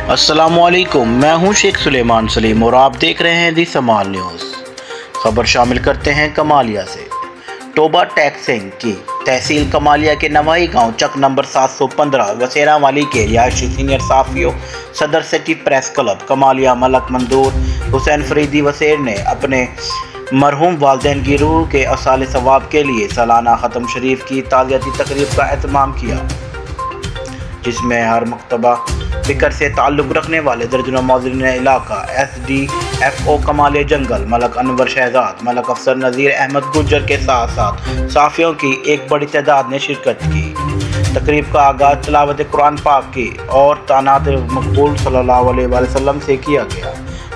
السلام علیکم، میں ہوں شیخ سلیمان سلیم اور آپ دیکھ رہے ہیں دی سمال نیوز۔ خبر شامل کرتے ہیں کمالیہ سے۔ توبہ ٹیک سنگھ کی تحصیل کمالیہ کے نوائی گاؤں چک نمبر 715 وسیرہ والی کے رہائشی سینئر صحافیوں صدر سٹی پریس کلب کمالیہ ملک منظور حسین فریدی وسیر نے اپنے مرحوم والدین کی روح کے اصال ثواب کے لیے سالانہ ختم شریف کی تعزیتی تقریب کا اہتمام کیا، جس میں ہر مکتبہ فکر سے تعلق رکھنے والے درجنوں معززین علاقہ، S D F O Kamalia جنگل ملک انور شہزاد، ملک افسر نذیر احمد گجر کے ساتھ ساتھ صحافیوں کی ایک بڑی تعداد نے شرکت کی۔ تقریب کا آغاز تلاوت قرآن پاک کی اور تعانات مقبول صلی اللہ علیہ وآلہ وسلم سے کیا گیا۔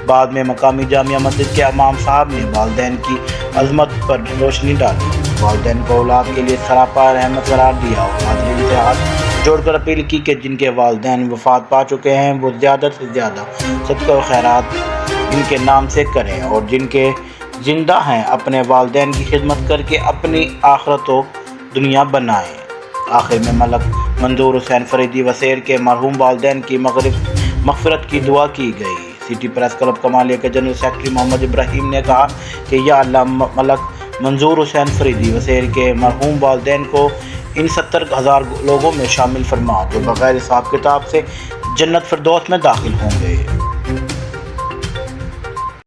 بعد میں مقامی جامعہ مسجد کے امام صاحب نے والدین کی عظمت پر روشنی ڈالی، والدین کو اولاد کے لیے سراپا رحمت قرار دیا اور حاضرین سے ہاتھ جوڑ کر اپیل کی کہ جن کے والدین وفات پا چکے ہیں وہ زیادہ سے زیادہ صدقہ و خیرات ان کے نام سے کریں، اور جن کے زندہ ہیں اپنے والدین کی خدمت کر کے اپنی آخرت و دنیا بنائیں۔ آخر میں ملک منظور حسین فریدی وسیر کے مرحوم والدین کی مغفرت کی دعا کی گئی۔ سٹی پریس کلب کمالیہ کے جنرل سیکرٹری محمد ابراہیم نے کہا کہ یا اللہ ملک منظور حسین فریدی وسیر کے مرحوم والدین کو ان 70,000 لوگوں میں شامل فرما جو بغیر حساب کتاب سے جنت فردوس میں داخل ہوں گے۔